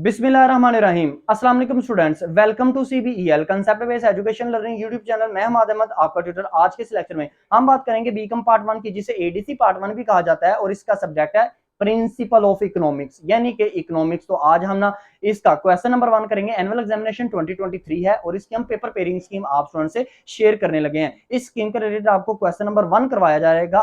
बिस्मिल्लाहिर्रहमानिर्रहीम। अस्सलाम वालेकुम students, welcome to CBEL concept based education learning YouTube channel. मैं हमाद अहमद आपका ट्यूटर। आज के इस लेक्चर में हम बात करेंगे बीकॉम पार्ट 1 की, जिसे एडीसी पार्ट 1 भी कहा जाता है, और इसका सब्जेक्ट है प्रिंसिपल ऑफ इकोनॉमिक्स, यानी कि इकोनॉमिक्स। तो आज हम ना इसका क्वेश्चन नंबर 1 करेंगे। एनुअल एग्जामिनेशन 2023 है और इसकी हम पेपर पेयरिंग स्कीम आप स्टूडेंट से शेयर करने लगे हैं। इस स्कीम के रिलेटेड आपको क्वेश्चन नंबर 1 करवाया जाएगा।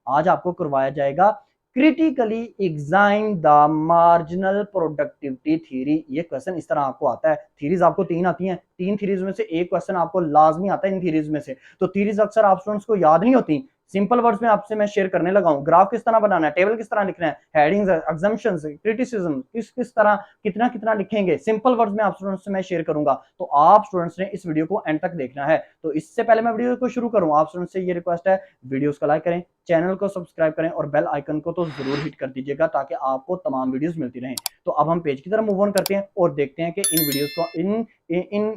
आज आपको करवाया जाएगा critically exine the marginal productivity theory. ये क्वेश्चन इस तरह आपको आता है। थ्योरीज आपको 3 आती हैं, 3 थ्योरीज में से एक क्वेश्चन आपको लाजमी आता है इन थ्योरीज में से। तो थ्योरीज अक्सर आप स्टूडेंट्स को याद नहीं होती। सिंपल वर्ड्स में आपसे मैं शेयर करने लगा हूं। ग्राफ किस तरह बनाना है, टेबल किस तरह लिखना है, हेडिंग्स, एग्जम्पशंस, क्रिटिसिज्म किस तरह कितना कितना लिखेंगे, सिंपल वर्ड्स में आप स्टूडेंट्स से मैं शेयर करूंगा। तो आप स्टूडेंट्स ने इस वीडियो को एंड तक देखना है। तो इससे पहले मैं वीडियो को शुरू करूं, आप स्टूडेंट्स से ये रिक्वेस्ट है, वीडियोस को लाइक करें, चैनल को सब्सक्राइब करें और बेल आइकन को तो जरूर हिट कर दीजिएगा ताकि आपको तमाम वीडियोस मिलती रहें। तो अब हम पेज की तरफ मूव ऑन करते हैं और देखते हैं कि इन वीडियोस को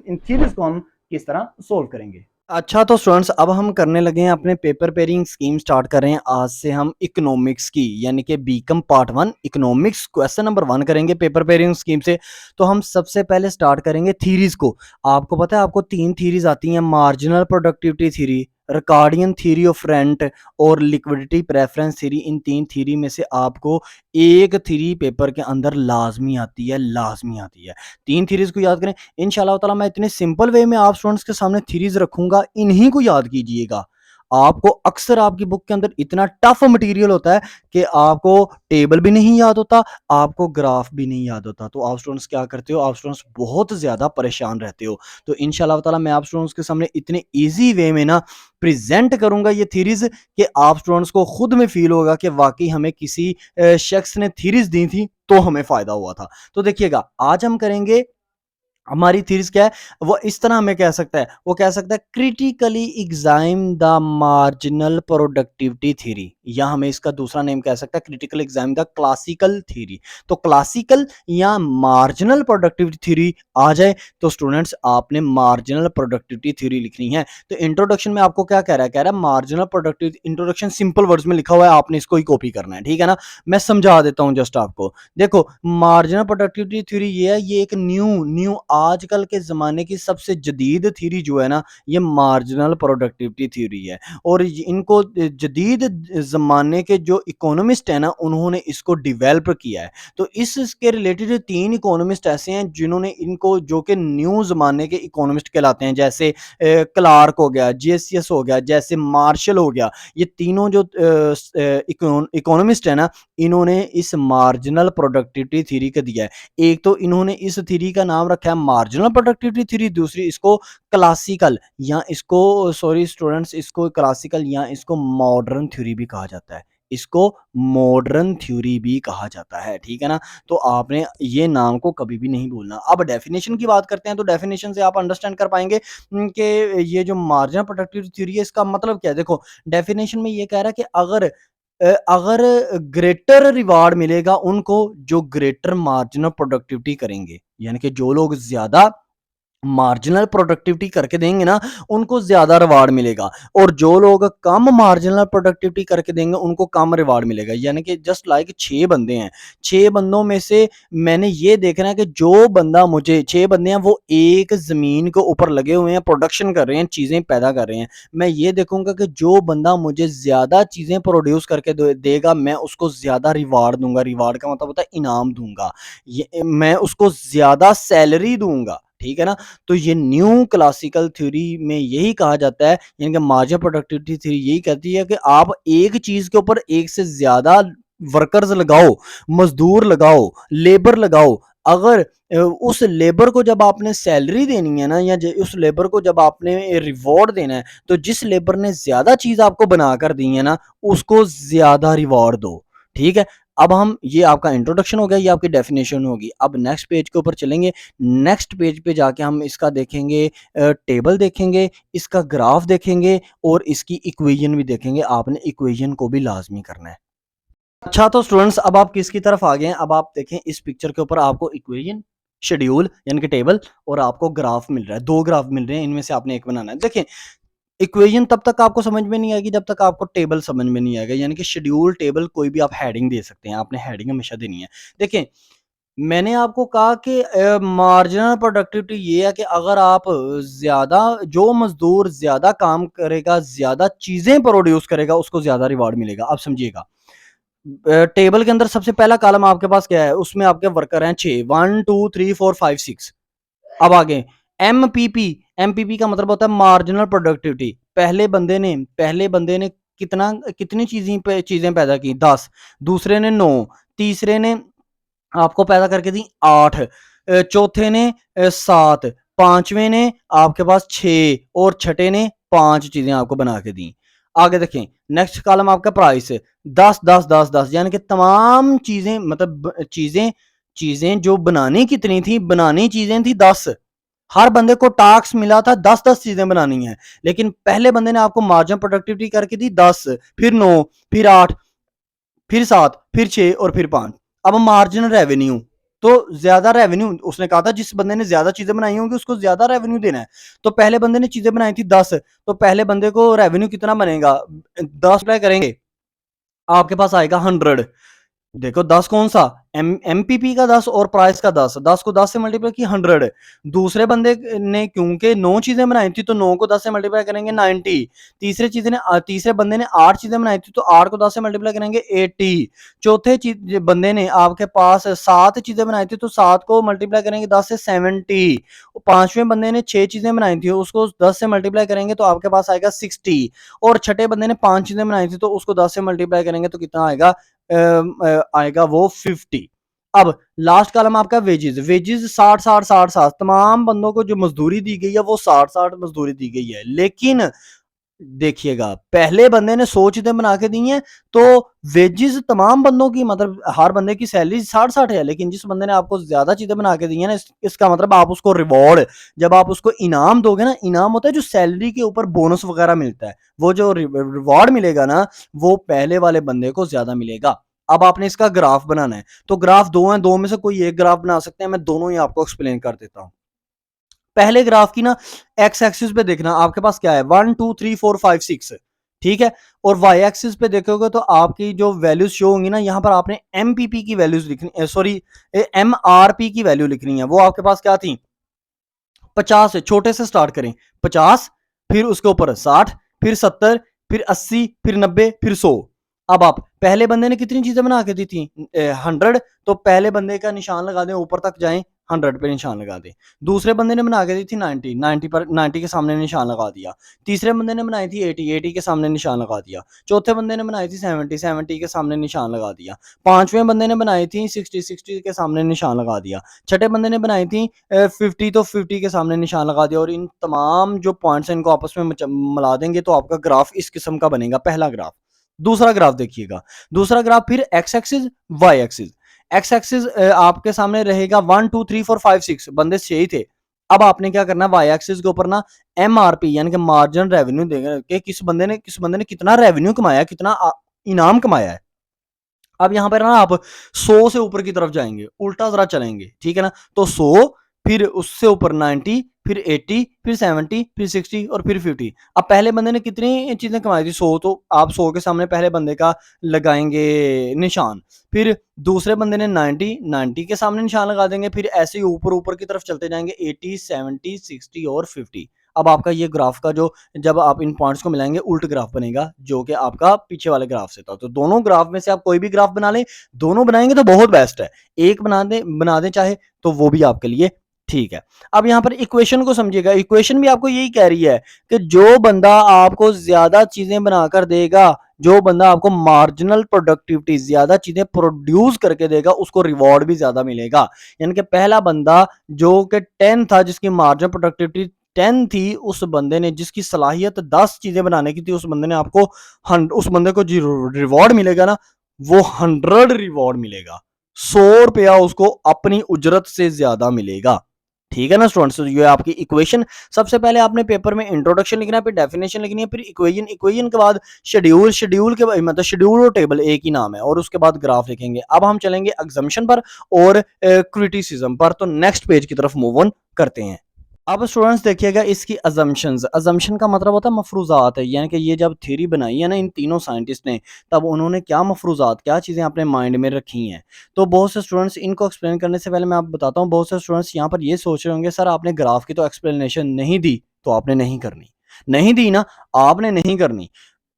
इन थ्योरीज को हम किस तरह सोल्व करेंगे। अच्छा, तो स्टूडेंट्स अब हम करने लगे हैं अपने पेपर पेयरिंग स्कीम स्टार्ट कर रहे हैं। आज से हम इकोनॉमिक्स की यानी कि BCom part 1 economics question number 1 करेंगे पेपर पेयरिंग स्कीम से। तो हम सबसे पहले स्टार्ट करेंगे थीरीज को। आपको पता है आपको 3 थीरीज आती हैं, marginal productivity theory, Ricardian theory of rent और लिक्विडिटी प्रेफरेंस थ्योरी। इन 3 थ्योरी में से आपको एक थ्योरी पेपर के अंदर लाजमी आती है, लाजमी आती है। 3 थ्योरीज को याद करें। इंशाल्लाह ताला मैं इतने सिंपल वे में आप स्टूडेंट्स के सामने थ्योरीज रखूंगा, इन्हीं को याद कीजिएगा। आपको अक्सर आपकी बुक के अंदर इतना टफ मटेरियल होता है कि आपको टेबल भी नहीं याद होता, आपको ग्राफ भी नहीं याद होता। तो आप स्टूडेंट्स क्या करते हो, आप स्टूडेंट्स बहुत ज़्यादा परेशान रहते हो। तो इंशाल्लाह ताला मैं आप स्टूडेंट्स के सामने इतने ईजी वे में ना प्रेजेंट करूंगा ये थीरीज कि आप स्टूडेंट्स को खुद में फील होगा कि वाकई हमें किसी शख्स ने थीरीज दी थी तो हमें फायदा हुआ था। तो देखिएगा, आज हम करेंगे, हमारी थीरीज क्या है, वो इस तरह हमें कह सकता है, वो कह सकता है critically examine the marginal productivity theory, या हमें इसका दूसरा नेम कह सकता है critical examine the classical theory. तो क्लासिकल या मार्जिनल प्रोडक्टिविटी थ्योरी आ जाए तो स्टूडेंट्स आपने मार्जिनल प्रोडक्टिविटी थ्योरी लिखनी है। तो इंट्रोडक्शन में आपको क्या कह रहा है marginal productivity, introduction simple words में लिखा हुआ है, आपने इसको ही कॉपी करना है, ठीक है ना। मैं समझा देता हूं जस्ट आपको। देखो, मार्जिनल प्रोडक्टिविटी थ्योरी ये है, ये एक न्यू आजकल के ज़माने की सबसे जदीद थ्योरी जो है ना, ये मार्जिनल प्रोडक्टिविटी थ्योरी है। और इनको जदीद ज़माने के जो इकोनॉमिस्ट है ना, उन्होंने इसको डेवलप किया है। तो इसके रिलेटेड 3 इकोनॉमिस्ट ऐसे हैं जिन्होंने इनको, जो कि न्यू ज़माने के इकोनॉमिस्ट कहलाते हैं, जैसे क्लार्क हो गया, जेसीएस हो गया, जैसे मार्शल हो गया। ये तीनों जो इकोनॉमिस्ट है ना, इन्होंने इस मार्जिनल प्रोडक्टिविटी थ्योरी का दिया है। एक तो इन्होंने इस थ्योरी का नाम रखा है मार्जिनल प्रोडक्टिविटी थ्योरी, दूसरी इसको क्लासिकल, या इसको, सॉरी स्टूडेंट्स, इसको क्लासिकल या इसको मॉडर्न थ्योरी भी कहा जाता है, इसको मॉडर्न थ्योरी भी कहा जाता है, ठीक है ना। तो आपने ये नाम को कभी भी नहीं भूलना। अब डेफिनेशन की बात करते हैं, तो डेफिनेशन से आप अंडरस्टैंड कर पाएंगे कि ये जो मार्जिनल प्रोडक्टिविटी थ्योरी है, इसका मतलब क्या है। देखो, डेफिनेशन में ये कह रहा है कि अगर ग्रेटर रिवार्ड मिलेगा उनको जो ग्रेटर मार्जिनल प्रोडक्टिविटी करेंगे, यानी कि जो लोग ज्यादा मार्जिनल प्रोडक्टिविटी करके देंगे ना, उनको ज्यादा रिवार्ड मिलेगा, और जो लोग कम मार्जिनल प्रोडक्टिविटी करके देंगे उनको कम रिवार्ड मिलेगा। यानी कि जस्ट लाइक 6 बंदे हैं, 6 बंदों में से मैंने ये देखना है कि जो बंदा, मुझे 6 बंदे हैं वो एक जमीन के ऊपर लगे हुए हैं, प्रोडक्शन कर रहे हैं, चीजें पैदा कर रहे हैं। मैं ये देखूंगा कि जो बंदा मुझे ज्यादा चीजें प्रोड्यूस करके देगा, मैं उसको ज्यादा रिवार्ड दूंगा। रिवार्ड का मतलब होता है इनाम दूंगा, मैं उसको ज्यादा सैलरी दूंगा, ठीक है ना। तो ये न्यू क्लासिकल थ्योरी में यही कहा जाता है, यानी कि मार्जिनल प्रोडक्टिविटी थ्योरी यही कहती है कि आप एक चीज के ऊपर एक से ज्यादा वर्कर्स लगाओ, मजदूर लगाओ, लेबर लगाओ। अगर उस लेबर को जब आपने सैलरी देनी है ना, या उस लेबर को जब आपने रिवॉर्ड देना है, तो जिस लेबर ने ज्यादा चीज आपको बनाकर दी है ना, उसको ज्यादा रिवॉर्ड दो, ठीक है। अब हम, ये आपका इंट्रोडक्शन हो गया, ये आपकी डेफिनेशन होगी। अब नेक्स्ट पेज के ऊपर चलेंगे। नेक्स्ट पेज पे जाके हम इसका देखेंगे, टेबल देखेंगे, इसका ग्राफ देखेंगे और इसकी इक्वेशन भी देखेंगे। आपने इक्वेशन को भी लाजमी करना है। अच्छा, तो स्टूडेंट्स अब आप किसकी तरफ आ गए हैं, अब आप देखें इस पिक्चर के ऊपर आपको इक्वेशन, शेड्यूल यानी कि टेबल, और आपको ग्राफ मिल रहा है। 2 ग्राफ मिल रहे हैं, इनमें से आपने एक बनाना है। देखें, इक्वेशन तब तक आपको समझ में नहीं आएगी जब तक आपको टेबल समझ में नहीं आएगा, यानी कि शेड्यूल टेबल कोई भी आप हेडिंग दे सकते हैं, आपने हेडिंग हमेशा देनी है। देखें, मैंने आपको कहा कि मार्जिनल प्रोडक्टिविटी ये है कि अगर आप ज़्यादा, जो मज़दूर ज़्यादा काम करेगा, ज़्यादा चीज़ें प्रोड्यूस करेगा, उसको ज़्यादा रिवार्ड मिलेगा। आप समझिएगा। टेबल के अंदर सबसे पहला कॉलम आपके पास क्या है? उसमें आपके वर्कर हैं 6, 1, 2, 3, 4, 5, 6। अब आगे एमपीपी, एमपीपी का मतलब होता है मार्जिनल प्रोडक्टिविटी। पहले बंदे ने कितना, कितनी चीजें पैदा की? 10। दूसरे ने 9। तीसरे ने आपको पैदा करके दी 8। चौथे ने 7। पांचवें ने आपके पास 6 और छठे ने 5 चीजें आपको बना के दी। आगे देखें, नेक्स्ट कॉलम आपका प्राइस 10 10 10 10, यानी कि तमाम चीजें, मतलब चीजें चीजें जो बनानी कितनी थी? बनानी चीजें थी 10। हर बंदे को टास्क मिला था 10-10 चीजें बनानी है, लेकिन पहले बंदे ने आपको मार्जिन प्रोडक्टिविटी करके दी 10, फिर 9, फिर 8, फिर 7, फिर 6 और फिर 5। अब मार्जिनल रेवेन्यू, तो ज्यादा रेवेन्यू उसने कहा था जिस बंदे ने ज्यादा चीजें बनाई होंगी उसको ज्यादा रेवेन्यू देना है। तो पहले बंदे ने चीजें बनाई थी 10, तो पहले बंदे को रेवेन्यू कितना बनेगा? 10 अप्लाई करेंगे, आपके पास आएगा 100। देखो 10 कौन सा? एमपीपी का 10 और प्राइस का 10, 10 को 10 से मल्टीप्लाई की 100। दूसरे बंदे ने क्योंकि 9 चीजें बनाई थी तो 9 को 10 से मल्टीप्लाई करेंगे 90। तीसरे बंदे ने 8 चीजें बनाई थी तो 8 को 10 से मल्टीप्लाई करेंगे 80। चौथे बंदे ने आपके पास 7 चीजें बनाई थी तो 7 को मल्टीप्लाई करेंगे 10 से 70। पांचवें बंदे ने 6 चीजें बनाई थी, उसको 10 से मल्टीप्लाई करेंगे तो आपके पास आएगा 60। और छठे बंदे ने 5 चीजें बनाई थी तो उसको 10 से मल्टीप्लाई करेंगे तो कितना आएगा? आएगा वो 50। अब लास्ट कॉलम आपका वेजेस, वेजेस 60 60 60 60, तमाम बंदों को जो मजदूरी दी गई है वो 60 60 मजदूरी दी गई है। लेकिन देखिएगा, पहले बंदे ने 100 चीजें बना के दी हैं, तो वेजेस तमाम बंदों की, मतलब हर बंदे की सैलरी 60 60 है, लेकिन जिस बंदे ने आपको ज्यादा चीजें बना के दी है ना, इसका मतलब आप उसको रिवॉर्ड, जब आप उसको इनाम दोगे ना, इनाम होता है जो सैलरी के ऊपर बोनस वगैरह मिलता है, वो जो रिवॉर्ड मिलेगा ना, वो पहले वाले बंदे को ज्यादा मिलेगा। अब आपने इसका ग्राफ बनाना है, तो ग्राफ दो हैं, दो में से कोई एक ग्राफ बना सकते हैं, मैं दोनों ही आपको एक्सप्लेन कर देता हूं। पहले ग्राफ की ना एक्स एक्सिस पे देखना आपके पास क्या है? 1 2 3 4 5 6, ठीक है। और वाई एक्सिस पे देखोगे तो आपकी जो वैल्यूज शो होंगी ना, यहां पर आपने एमपीपी की वैल्यूज लिखनी, सॉरी एमआरपी की वैल्यू लिखनी है। वो आपके पास क्या थी? 50 है, छोटे से स्टार्ट करें, 50, फिर उसके ऊपर 60, फिर 70, फिर 80, फिर 90, फिर 100। अब आप पहले बंदे ने कितनी चीजें बना के दी थी? 100। तो पहले बंदे का निशान लगा दें, ऊपर तक जाएं, 100 पे निशान लगा दें। दूसरे बंदे ने बना के दी थी 90, 90 पर, 90 के सामने निशान लगा दिया। तीसरे बंदे ने बनाई थी 80, 80 के सामने निशान लगा दिया। चौथे बंदे ने बनाई थी 70, 70 के सामने निशान लगा दिया। पांचवें बंदे ने बनाई थी 60, 60 के सामने निशान लगा दिया। छठे बंदे ने बनाई थी 50, तो 50 के सामने निशान लगा दिया। और इन तमाम जो पॉइंट्स हैं इनको आपस में मिला देंगे तो आपका ग्राफ इस किस्म का बनेगा, पहला ग्राफ। दूसरा ग्राफ देखिएगा, दूसरा ग्राफ फिर X axis Y axis. X axis आपके सामने रहेगा 1 2 3 4 5 6, बंदे 6 ही थे। अब आपने क्या करना है? वाई एक्सिस के ऊपर ना एमआरपी यानी कि मार्जिनल रेवेन्यू देगा कि किस बंदे ने कितना रेवेन्यू कमाया, कितना इनाम कमाया है। अब यहाँ पर ना आप 100 से ऊपर की तरफ जाएंगे, उल्टा जरा चलेंगे, ठीक है ना। तो 100, फिर उससे ऊपर 90, फिर 80, फिर 70, फिर 60 और फिर 50। अब पहले बंदे ने कितनी चीजें कमाई थी? 100, तो आप 100 के सामने पहले बंदे का लगाएंगे निशान। फिर दूसरे बंदे ने 90, 90 के सामने निशान लगा देंगे। फिर ऐसे ही ऊपर ऊपर की तरफ चलते जाएंगे, 80, 70, 60 और 50। अब आपका ये ग्राफ का जो, जब आप इन पॉइंट्स को मिलाएंगे उल्ट ग्राफ बनेगा, जो कि आपका पीछे वाले ग्राफ से था। तो दोनों ग्राफ में से आप कोई भी ग्राफ बना लें, दोनों बनाएंगे तो बहुत बेस्ट है। एक बना दें चाहे तो वो भी आपके लिए ठीक है। अब यहां पर इक्वेशन को समझिएगा, इक्वेशन भी आपको यही कह रही है कि जो बंदा आपको ज्यादा चीजें बनाकर देगा, जो बंदा आपको मार्जिनल प्रोडक्टिविटी, ज्यादा चीजें प्रोड्यूस करके देगा, उसको रिवॉर्ड भी ज्यादा मिलेगा। यानी कि पहला बंदा जो कि 10 था, जिसकी मार्जिनल प्रोडक्टिविटी 10 थी, उस बंदे ने, जिसकी सलाहियत 10 चीजें बनाने की थी, उस बंदे ने आपको उस बंदे को जो रिवॉर्ड मिलेगा ना, वो 100 रिवॉर्ड मिलेगा। 100 रुपया उसको अपनी उजरत से ज्यादा मिलेगा। ठीक है ना स्टूडेंट्स, ये आपकी इक्वेशन। सबसे पहले आपने पेपर में इंट्रोडक्शन लिखना है, फिर डेफिनेशन लिखनी है, फिर इक्वेशन, इक्वेशन के बाद शेड्यूल, शेड्यूल के मतलब शेड्यूल और टेबल एक ही नाम है, और उसके बाद ग्राफ लिखेंगे। अब हम चलेंगे एग्जाम्पशन पर और क्रिटिसिज्म पर। तो नेक्स्ट पेज की तरफ मूव ऑन करते हैं। अब स्टूडेंट्स देखिएगा इसकी अजम्पशंस। अजम्पशन का मतलब होता है मफरूजात है, यानी कि ये जब थ्योरी बनाई है ना इन तीनों साइंटिस्ट ने, तब उन्होंने क्या मफरूजात, क्या चीज़ें अपने माइंड में रखी हैं। तो बहुत से स्टूडेंट्स, इनको एक्सप्लेन करने से पहले मैं आपको बताता हूँ, बहुत से स्टूडेंट्स यहाँ पर ये सोच रहे होंगे सर आपने ग्राफ की तो एक्सप्लेनेशन नहीं दी, तो आपने नहीं करनी, नहीं दी ना, आपने नहीं करनी।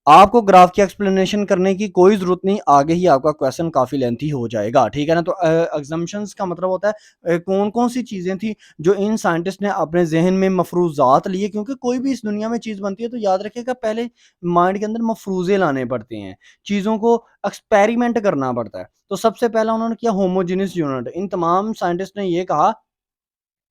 आपको ग्राफ की एक्सप्लेनेशन करने की कोई ज़रूरत नहीं, आगे ही आपका क्वेश्चन काफ़ी लेंथी हो जाएगा, ठीक है ना। तो असम्पशंस का मतलब होता है कौन-कौन सी चीज़ें थी जो इन साइंटिस्ट ने अपने ज़हन में मफरूज़ात लिए, क्योंकि कोई भी इस दुनिया में चीज़ बनती है तो याद रखिएगा पहले माइंड के अंदर मफरूज़े लाने पड़ते हैं, चीज़ों को एक्सपेरिमेंट करना पड़ता है। तो सबसे पहला उन्होंने किया होमोजेनियस यूनिट। इन तमाम साइंटिस्ट ने ये कहा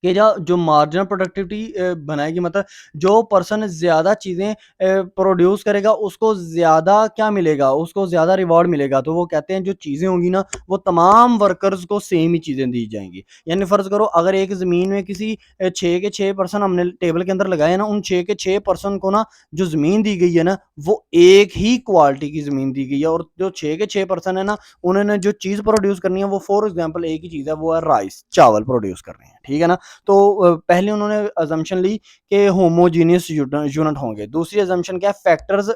कि जो मार्जिनल प्रोडक्टिविटी बनाएगी, मतलब जो पर्सन ज़्यादा चीज़ें प्रोड्यूस करेगा उसको ज़्यादा क्या मिलेगा, उसको ज़्यादा रिवॉर्ड मिलेगा। तो वो कहते हैं जो चीज़ें होंगी ना वो तमाम वर्कर्स को सेम ही चीज़ें दी जाएँगी। यानी फ़र्ज़ करो अगर एक ज़मीन में किसी 6 के 6 पर्सन हमने टेबल के अंदर लगाए हैं ना, उन 6 के 6 पर्सन को ना जो ज़मीन दी गई है ना, वो एक ही क्वालिटी की ज़मीन दी गई है, और जो 6 के 6 पर्सन है ना, उन्होंने जो चीज़ प्रोड्यूस करनी है वो फॉर एग्ज़ाम्पल एक ही चीज़ है, वो है राइस, चावल प्रोड्यूस कर रहे हैं, ठीक है ना। तो पहले उन्होंने अजम्पशन ली कि होमोजीनियस यूनिट होंगे। दूसरी अजम्पशन क्या है, फैक्टर्स,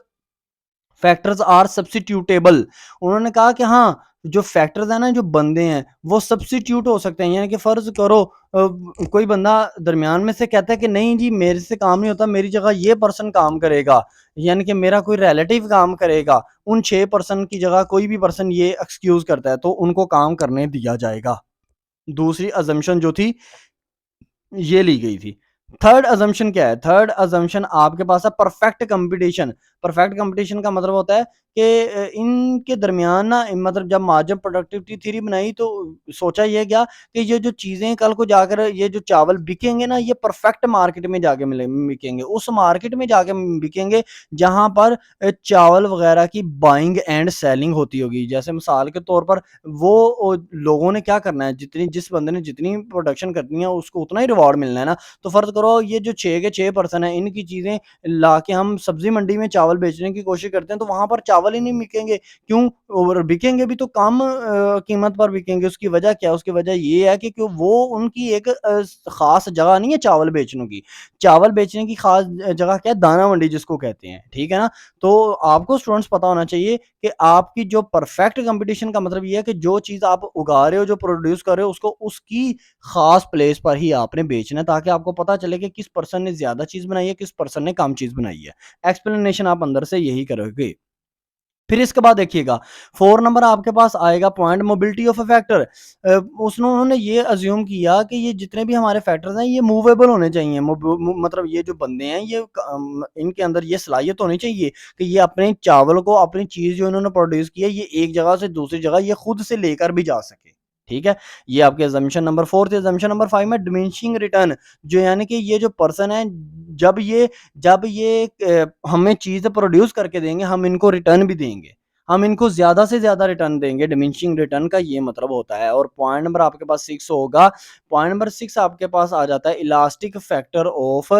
फैक्टर्स आर सब्स्टिट्यूटेबल। उन्होंने कहा कि हाँ जो फैक्टर्स हैं ना, जो बंदे हैं वो सब्स्टिट्यूट हो सकते हैं, यानी कि फर्ज करो कोई बंदा दरमियान में से कहता है कि नहीं जी मेरे से काम नहीं होता, मेरी जगह ये पर्सन काम करेगा, यानी कि मेरा कोई रिलेटिव काम करेगा, उन 6 पर्सन की जगह कोई भी पर्सन ये एक्सक्यूज करता है तो उनको काम करने दिया जाएगा। दूसरी अजम्पशन जो थी ये ली गई थी। थर्ड अजम्पशन क्या है? थर्ड अजम्पशन आपके पास है परफेक्ट कंपटीशन। परफेक्ट कंपटीशन का मतलब होता है कि इनके दरमियान ना, मतलब जब मार्जिन प्रोडक्टिविटी थ्योरी बनाई तो सोचा ये गया कि ये जो चीज़ें कल को जाकर ये जो चावल बिकेंगे ना, ये परफेक्ट मार्केट में जाके बिकेंगे। उस मार्केट में जाके बिकेंगे जहाँ पर चावल वगैरह की बाइंग एंड सेलिंग होती होगी। जैसे मिसाल के तौर पर वो लोगों ने क्या करना है, जितनी जिस बंदे ने जितनी प्रोडक्शन करनी है उसको उतना ही रिवॉर्ड मिलना है ना। तो फर्ज करो ये जो 6 के 6 पर्सन है, इनकी चीज़ें लाके हम सब्जी मंडी में चावल बेचने की कोशिश करते हैं तो वहाँ पर चावल ही नहीं बिकेंगे। क्यों? और बिकेंगे भी तो कम कीमत पर बिकेंगे। उसकी वजह क्या है? उसकी वजह ये है कि वो उनकी एक ख़ास जगह नहीं है चावल बेचने की। चावल बेचने की ख़ास जगह क्या है? दाना मंडी जिसको कहते हैं, ठीक है ना? तो आपको स्टूडेंट्स पता होना चाहिए कि आपकी जो परफेक्ट कंपटीशन का मतलब ये है कि जो चीज़ आप उगा रहे हो, जो प्रोड्यूस कर रहे हो, उसको उसकी खास प्लेस पर ही आपने बेचना है, ताकि आपको पता चले कि किस पर्सन ने ज़्यादा चीज़ बनाई है, किस पर्सन ने कम चीज़ बनाई है। एक्सप्लेनेशन आप अंदर से यही करोगे। फिर इसके बाद देखिएगा 4 नंबर आपके पास आएगा point mobility of a factor. उन्होंने ये अज्यूम किया कि ये जितने भी हमारे फैक्टर्स हैं ये मूवेबल होने चाहिए। मतलब ये जो बंदे हैं ये इनके अंदर ये सलाहियत होनी चाहिए कि ये अपने चावल को, अपनी चीज़ जो इन्होंने प्रोड्यूस की है, ये एक जगह से दूसरी जगह ये खुद से लेकर भी जा सके। ठीक है? ये आपके असम्पशन नंबर 4 थे। असम्पशन नंबर 5 में डिमिनिशिंग रिटर्न, जो यानी कि ये जो पर्सन है जब ये हमें चीज़ प्रोड्यूस करके देंगे, हम इनको रिटर्न भी देंगे। हम इनको ज़्यादा से ज़्यादा रिटर्न देंगे, डिमिनिशिंग रिटर्न का ये मतलब होता है। और पॉइंट नंबर आपके पास 6 होगा। पॉइंट नंबर 6 आपके पास आ जाता है elastic factor of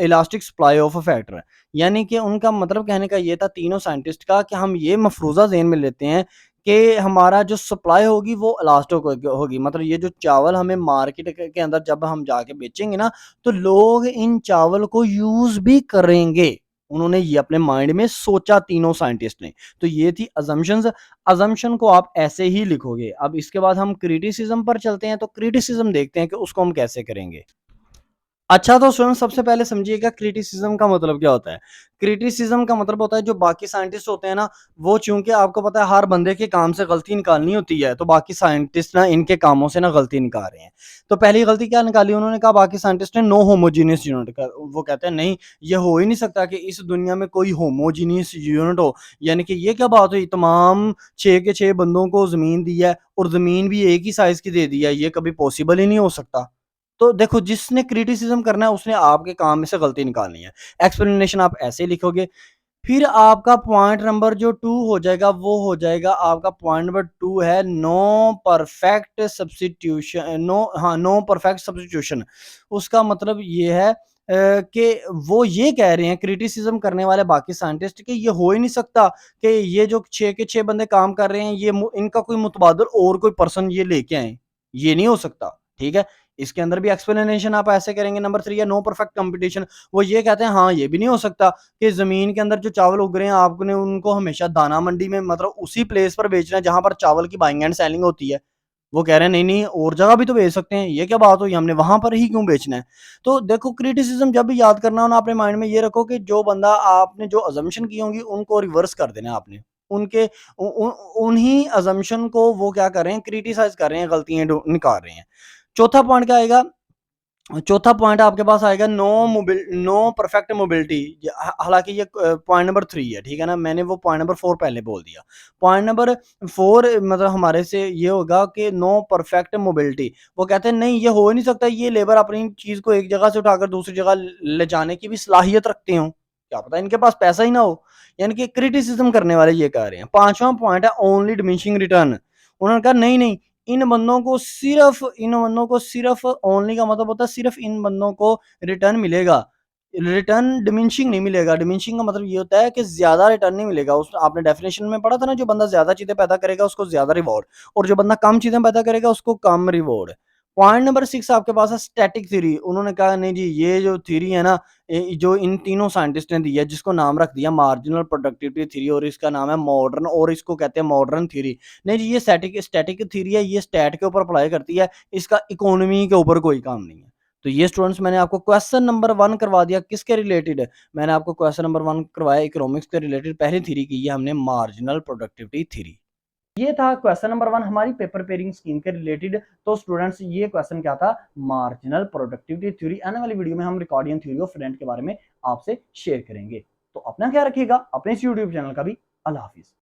elastic supply of factor. यानी कि उनका मतलब कहने का ये था तीनों साइंटिस्ट का कि हम ये मफरूज़ा ज़हन में लेते हैं कि हमारा जो सप्लाई होगी वो इलास्टिक होगी। मतलब ये जो चावल हमें मार्केट के अंदर जब हम जाके बेचेंगे ना, तो लोग इन चावल को यूज़ भी करेंगे। उन्होंने ये अपने माइंड में सोचा तीनों साइंटिस्ट ने। तो ये थी असम्पशंस। असम्पशन को आप ऐसे ही लिखोगे। अब इसके बाद हम क्रिटिसिज्म पर चलते हैं, तो क्रिटिसिज्म देखते हैं कि उसको हम कैसे करेंगे। अच्छा, तो स्वयं सबसे पहले समझिएगा क्रिटिसिज्म का मतलब क्या होता है। क्रिटिसिज्म का मतलब होता है जो बाकी साइंटिस्ट होते हैं ना, वो चूँकि आपको पता है हर बंदे के काम से गलती निकालनी होती है, तो बाकी साइंटिस्ट ना इनके कामों से ना गलती निकाल रहे हैं। तो पहली गलती क्या निकाली उन्होंने, कहा बाकी साइंटिस्ट ने नो होमोजेनियस यूनिट का, वो कहते हैं नहीं, ये हो ही नहीं सकता कि इस दुनिया में कोई होमोजेनियस यूनिट हो। यानी कि ये क्या बात हुई, तमाम 6 के 6 बंदों को ज़मीन दी है और ज़मीन भी एक ही साइज़ की दे दी है, ये कभी पॉसिबल ही नहीं हो सकता। तो देखो जिसने क्रिटिसिज्म करना है उसने आपके काम में से गलती निकालनी है। एक्सप्लेनेशन आप ऐसे लिखोगे। फिर आपका पॉइंट नंबर जो 2 हो जाएगा वो हो जाएगा आपका पॉइंट नंबर 2 है नो परफेक्ट सब्स्टिट्यूशन। उसका मतलब ये है कि वो ये कह रहे हैं क्रिटिसिज्म करने वाले बाकी साइंटिस्ट कि ये हो ही नहीं सकता कि ये जो 6 के 6 बंदे काम कर रहे हैं ये इनका कोई मुतबादल और कोई पर्सन ये लेके आए। ये नहीं हो सकता, ठीक है? इसके अंदर भी एक्सप्लेनेशन आप ऐसे करेंगे। नंबर 3 है नो परफेक्ट कंपटीशन। वो ये कहते हैं हाँ ये भी नहीं हो सकता कि जमीन के अंदर जो चावल उग रहे हैं आपने उनको हमेशा दाना मंडी में मतलब उसी प्लेस पर बेचना है जहां पर चावल की बाइंग एंड सेलिंग होती है। वो कह रहे हैं नहीं नहीं और जगह भी तो बेच सकते हैं, ये क्या बात हुई, हमने वहां पर ही क्यों बेचना है। तो देखो क्रिटिसिज्म जब भी याद करना हो ना अपने माइंड में ये रखो कि जो बंदा आपने जो अजम्पशन की होंगी उनको रिवर्स कर देना आपने। उनके उन्हीं अजम्पशन को वो क्या कर रहे हैं, क्रिटिसाइज कर रहे हैं, गलतियां निकाल रहे हैं। चौथा पॉइंट क्या आएगा, चौथा पॉइंट आपके पास आएगा नो परफेक्ट मोबिलिटी। हालांकि ये पॉइंट नंबर 3 है, ठीक है ना, मैंने वो पॉइंट नंबर 4 पहले बोल दिया। पॉइंट नंबर 4 मतलब हमारे से ये होगा कि नो परफेक्ट मोबिलिटी। वो कहते हैं नहीं ये हो ही नहीं सकता, ये लेबर अपनी चीज को एक जगह से उठाकर दूसरी जगह ले जाने की भी सलाहियत रखते हो, क्या पता इनके पास पैसा ही ना हो। यानी कि क्रिटिसिज्म करने वाले ये कह रहे हैं। पांचवा पॉइंट है ओनली डिमिनिशिंग रिटर्न। उन्होंने कहा नहीं नहीं इन बंदों को सिर्फ ओनली का मतलब होता है सिर्फ इन बंदों को रिटर्न मिलेगा, रिटर्न डिमिनिशिंग नहीं मिलेगा। डिमिनिशिंग का मतलब ये होता है कि ज्यादा रिटर्न नहीं मिलेगा। उस आपने डेफिनेशन में पढ़ा था ना, जो बंदा ज्यादा चीजें पैदा करेगा उसको ज्यादा रिवॉर्ड, और जो बंदा कम चीजें पैदा करेगा उसको कम रिवॉर्ड। पॉइंट नंबर 6 आपके पास है स्टैटिक थ्योरी। उन्होंने कहा नहीं जी ये जो थ्योरी है ना, जो इन तीनों साइंटिस्ट ने दी है, जिसको नाम रख दिया मार्जिनल प्रोडक्टिविटी थ्योरी, और इसका नाम है मॉडर्न, और इसको कहते हैं मॉडर्न थ्योरी। नहीं जी ये स्टैटिक स्टैटिक थ्योरी है, ये स्टैट के ऊपर अप्लाई करती है, इसका इकोनॉमी के ऊपर कोई काम नहीं है। तो ये स्टूडेंट्स मैंने आपको क्वेश्चन नंबर 1 करवा दिया, किसके रिलेटेड है, मैंने आपको क्वेश्चन नंबर 1 करवाया इकोनॉमिक्स के रिलेटेड। पहली थ्योरी की है हमने मार्जिनल प्रोडक्टिविटी थ्योरी। ये था क्वेश्चन नंबर 1 हमारी पेपर पेयरिंग स्कीम के रिलेटेड। तो स्टूडेंट्स ये क्वेश्चन क्या था, मार्जिनल प्रोडक्टिविटी थ्योरी। आने वाली वीडियो में हम रिकॉर्डियन थ्योरी ऑफ रेंट के बारे में आपसे शेयर करेंगे। तो अपना ख्याल रखिएगा, अपने इस यूट्यूब चैनल का भी। अल्लाह हाफिज।